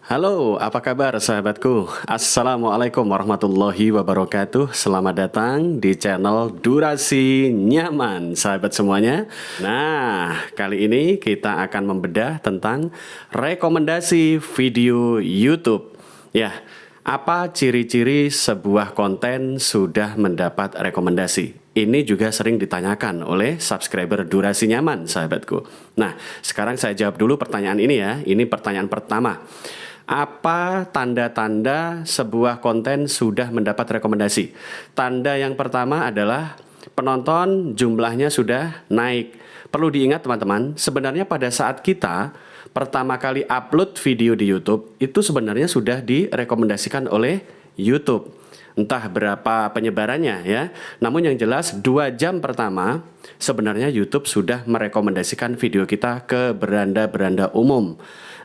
Halo, apa kabar sahabatku? Assalamualaikum warahmatullahi wabarakatuh. Selamat datang di channel Durasi Nyaman, sahabat semuanya. Nah, kali ini kita akan membedah tentang rekomendasi video YouTube. Ya, apa ciri-ciri sebuah konten sudah mendapat rekomendasi? Ini juga sering ditanyakan oleh subscriber Durasi Nyaman, sahabatku. Nah, sekarang saya jawab dulu pertanyaan ini ya. Ini pertanyaan pertama. Apa tanda-tanda sebuah konten sudah mendapat rekomendasi? Tanda yang pertama adalah penonton jumlahnya sudah naik. Perlu diingat teman-teman, sebenarnya pada saat kita pertama kali upload video di YouTube, itu sebenarnya sudah direkomendasikan oleh YouTube. Entah berapa penyebarannya ya. Namun yang jelas 2 jam pertama sebenarnya YouTube sudah merekomendasikan video kita ke beranda-beranda umum.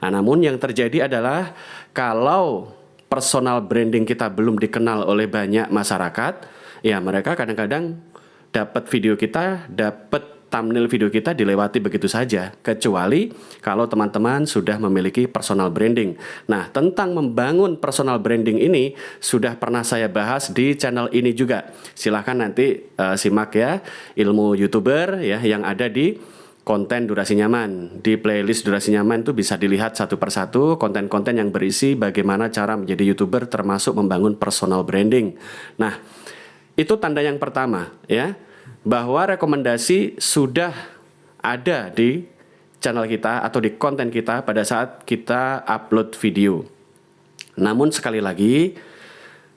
Nah, namun yang terjadi adalah kalau personal branding kita belum dikenal oleh banyak masyarakat, ya mereka kadang-kadang dapat video kita, dapat thumbnail video kita dilewati begitu saja, kecuali kalau teman-teman sudah memiliki personal branding. Nah, tentang membangun personal branding ini sudah pernah saya bahas di channel ini juga. Silahkan nanti simak ya ilmu YouTuber ya yang ada di konten Durasi Nyaman. Di playlist Durasi Nyaman itu bisa dilihat satu persatu konten-konten yang berisi bagaimana cara menjadi YouTuber termasuk membangun personal branding. Nah, itu tanda yang pertama ya, bahwa rekomendasi sudah ada di channel kita atau di konten kita pada saat kita upload video. Namun sekali lagi,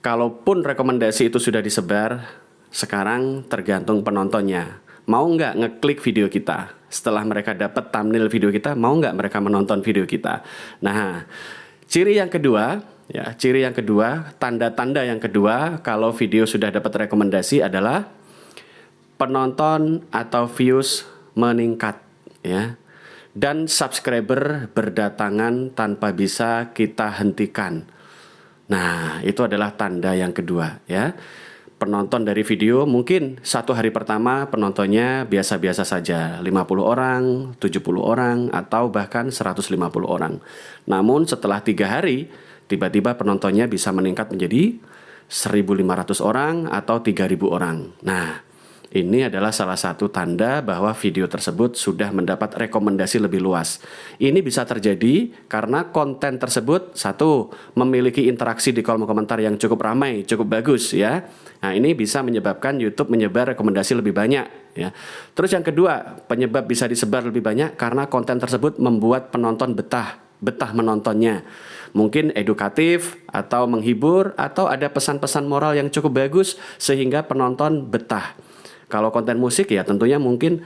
kalaupun rekomendasi itu sudah disebar, sekarang tergantung penontonnya. Mau nggak ngeklik video kita? Setelah mereka dapat thumbnail video kita, mau nggak mereka menonton video kita? Nah, ciri yang kedua, tanda-tanda yang kedua kalau video sudah dapat rekomendasi adalah penonton atau views meningkat ya. Dan subscriber berdatangan tanpa bisa kita hentikan. Nah, itu adalah tanda yang kedua ya. Penonton dari video mungkin satu hari pertama penontonnya biasa-biasa saja, 50 orang, 70 orang, atau bahkan 150 orang. Namun setelah 3 hari, tiba-tiba penontonnya bisa meningkat menjadi 1.500 orang atau 3.000 orang. Nah, ini adalah salah satu tanda bahwa video tersebut sudah mendapat rekomendasi lebih luas. Ini bisa terjadi karena konten tersebut satu, memiliki interaksi di kolom komentar yang cukup ramai, cukup bagus ya. Nah, ini bisa menyebabkan YouTube menyebar rekomendasi lebih banyak ya. Terus yang kedua, penyebab bisa disebar lebih banyak karena konten tersebut membuat penonton betah menontonnya. Mungkin edukatif atau menghibur atau ada pesan-pesan moral yang cukup bagus sehingga penonton betah. Kalau konten musik ya tentunya mungkin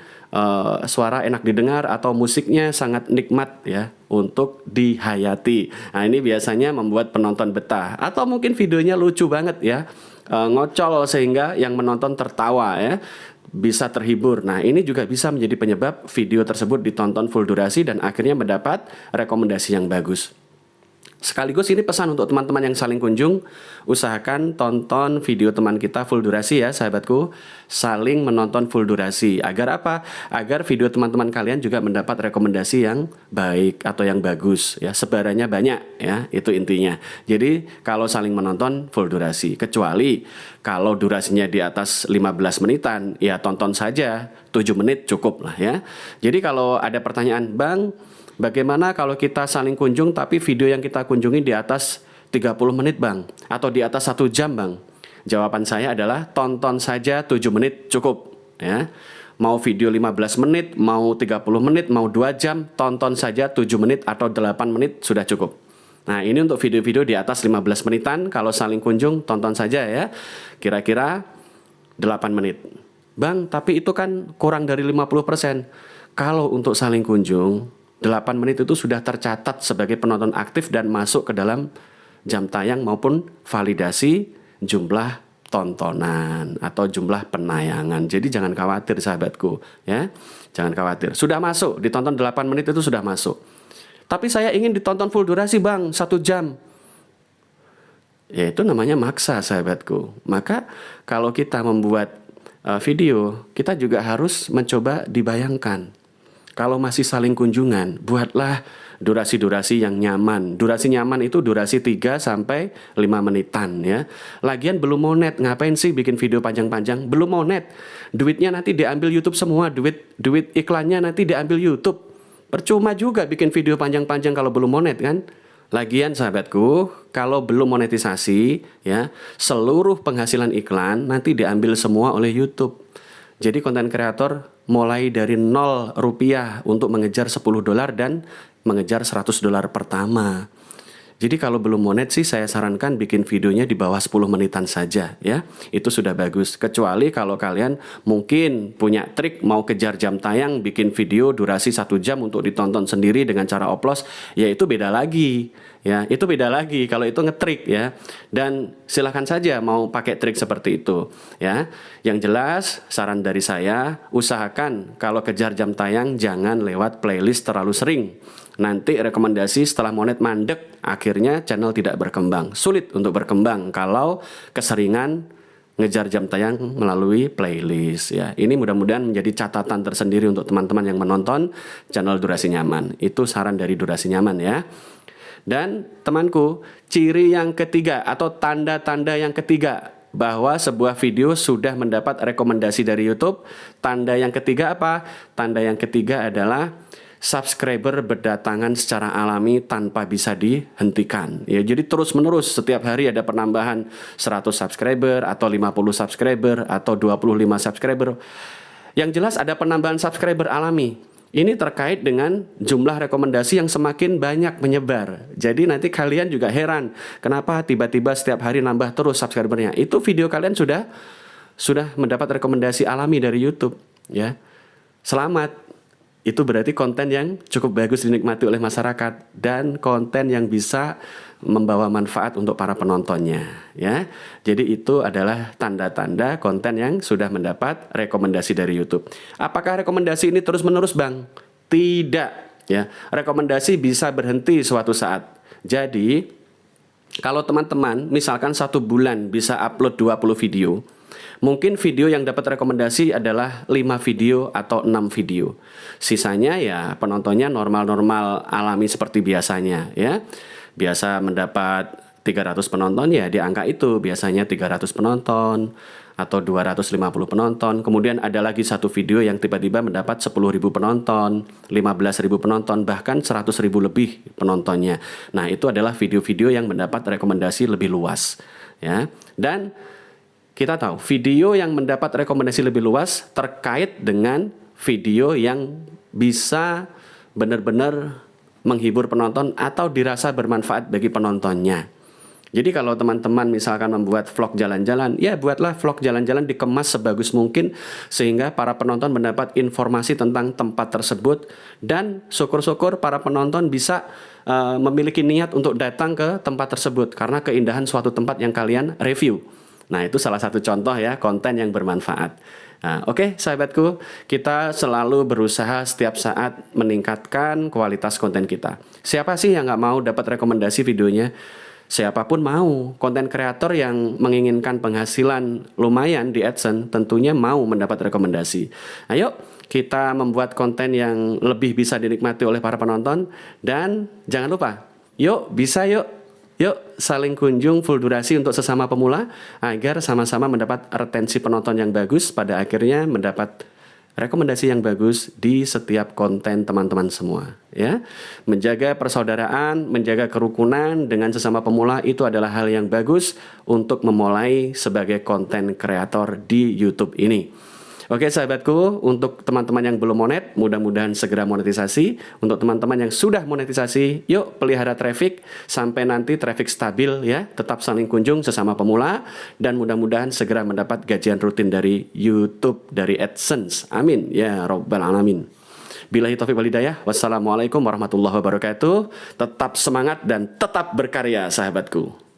suara enak didengar atau musiknya sangat nikmat ya untuk dihayati. Nah, ini biasanya membuat penonton betah. Atau mungkin videonya lucu banget ya, ngocol sehingga yang menonton tertawa ya, bisa terhibur. Nah, ini juga bisa menjadi penyebab video tersebut ditonton full durasi dan akhirnya mendapat rekomendasi yang bagus. Sekaligus ini pesan untuk teman-teman yang saling kunjung, usahakan tonton video teman kita full durasi ya sahabatku. Saling menonton full durasi. Agar apa? Agar video teman-teman kalian juga mendapat rekomendasi yang baik atau yang bagus ya. Sebarannya banyak ya, itu intinya. Jadi kalau saling menonton full durasi. Kecuali kalau durasinya di atas 15 menitan, ya tonton saja 7 menit cukup lah ya. Jadi kalau ada pertanyaan, Bang, bagaimana kalau kita saling kunjung tapi video yang kita kunjungi di atas 30 menit Bang? Atau di atas 1 jam Bang? Jawaban saya adalah tonton saja 7 menit cukup ya. Mau video 15 menit, mau 30 menit, mau 2 jam, tonton saja 7 menit atau 8 menit sudah cukup. Nah, ini untuk video-video di atas 15 menitan, kalau saling kunjung tonton saja ya. Kira-kira 8 menit. Bang, tapi itu kan kurang dari 50%. Kalau untuk saling kunjung 8 menit itu sudah tercatat sebagai penonton aktif dan masuk ke dalam jam tayang maupun validasi jumlah tontonan atau jumlah penayangan. Jadi jangan khawatir sahabatku ya. Jangan khawatir. Sudah masuk, ditonton 8 menit itu sudah masuk. Tapi saya ingin ditonton full durasi Bang, 1 jam. Ya itu namanya maksa sahabatku. Maka kalau kita membuat video, kita juga harus mencoba dibayangkan. Kalau masih saling kunjungan, buatlah durasi-durasi yang nyaman. Durasi nyaman itu durasi 3 sampai 5 menitan ya. Lagian belum monet, ngapain sih bikin video panjang-panjang? Belum monet. Duitnya nanti diambil YouTube semua, duit iklannya nanti diambil YouTube. Percuma juga bikin video panjang-panjang kalau belum monet kan? Lagian sahabatku, kalau belum monetisasi ya, seluruh penghasilan iklan nanti diambil semua oleh YouTube. Jadi konten kreator mulai dari 0 rupiah untuk mengejar $10 dan mengejar $100 pertama. Jadi kalau belum monet sih saya sarankan bikin videonya di bawah 10 menitan saja ya. Itu sudah bagus. Kecuali kalau kalian mungkin punya trik mau kejar jam tayang, bikin video durasi 1 jam untuk ditonton sendiri dengan cara oplos, ya itu beda lagi. Ya, itu beda lagi kalau itu ngetrik ya. Dan silahkan saja mau pakai trik seperti itu ya. Yang jelas saran dari saya, usahakan kalau kejar jam tayang jangan lewat playlist terlalu sering. Nanti rekomendasi setelah monet mandek, akhirnya channel tidak berkembang. Sulit untuk berkembang kalau keseringan ngejar jam tayang melalui playlist ya. Ini mudah-mudahan menjadi catatan tersendiri untuk teman-teman yang menonton channel Durasi Nyaman. Itu saran dari Durasi Nyaman ya. Dan temanku, ciri yang ketiga atau tanda-tanda yang ketiga bahwa sebuah video sudah mendapat rekomendasi dari YouTube. Tanda yang ketiga apa? Tanda yang ketiga adalah subscriber berdatangan secara alami tanpa bisa dihentikan. Ya, jadi terus-menerus setiap hari ada penambahan 100 subscriber atau 50 subscriber atau 25 subscriber. Yang jelas ada penambahan subscriber alami. Ini terkait dengan jumlah rekomendasi yang semakin banyak menyebar. Jadi nanti kalian juga heran, kenapa tiba-tiba setiap hari nambah terus subscribernya. Itu video kalian sudah mendapat rekomendasi alami dari YouTube ya. Selamat. Itu berarti konten yang cukup bagus dinikmati oleh masyarakat dan konten yang bisa membawa manfaat untuk para penontonnya ya. Jadi itu adalah tanda-tanda konten yang sudah mendapat rekomendasi dari YouTube. Apakah rekomendasi ini terus-menerus, Bang? Tidak ya. Rekomendasi bisa berhenti suatu saat. Jadi kalau teman-teman misalkan 1 bulan bisa upload 20 video, mungkin video yang dapat rekomendasi adalah 5 video atau 6 video. Sisanya ya penontonnya normal-normal alami seperti biasanya ya. Biasa mendapat 300 penonton ya di angka itu, biasanya 300 penonton atau 250 penonton. Kemudian ada lagi satu video yang tiba-tiba mendapat 10.000 penonton, 15.000 penonton, bahkan 100.000 lebih penontonnya. Nah, itu adalah video-video yang mendapat rekomendasi lebih luas ya. Dan kita tahu video yang mendapat rekomendasi lebih luas terkait dengan video yang bisa benar-benar menghibur penonton atau dirasa bermanfaat bagi penontonnya. Jadi kalau teman-teman misalkan membuat vlog jalan-jalan, ya buatlah vlog jalan-jalan dikemas sebagus mungkin sehingga para penonton mendapat informasi tentang tempat tersebut dan syukur-syukur para penonton bisa memiliki niat untuk datang ke tempat tersebut karena keindahan suatu tempat yang kalian review. Nah, itu salah satu contoh ya konten yang bermanfaat. Nah, oke, sahabatku, kita selalu berusaha setiap saat meningkatkan kualitas konten kita. Siapa sih yang nggak mau dapat rekomendasi videonya? Siapapun mau. Konten kreator yang menginginkan penghasilan lumayan di AdSense tentunya mau mendapat rekomendasi. Ayo kita membuat konten yang lebih bisa dinikmati oleh para penonton. Dan jangan lupa, yuk saling kunjung full durasi untuk sesama pemula agar sama-sama mendapat retensi penonton yang bagus, pada akhirnya mendapat rekomendasi yang bagus di setiap konten teman-teman semua ya. Menjaga persaudaraan, menjaga kerukunan dengan sesama pemula itu adalah hal yang bagus untuk memulai sebagai konten kreator di YouTube ini. Oke sahabatku, untuk teman-teman yang belum monet, mudah-mudahan segera monetisasi. Untuk teman-teman yang sudah monetisasi, yuk pelihara traffic sampai nanti traffic stabil ya, tetap saling kunjung sesama pemula dan mudah-mudahan segera mendapat gajian rutin dari YouTube, dari AdSense. Amin ya rabbal alamin. Billahi taufiq wal hidayah. Wassalamualaikum warahmatullahi wabarakatuh. Tetap semangat dan tetap berkarya sahabatku.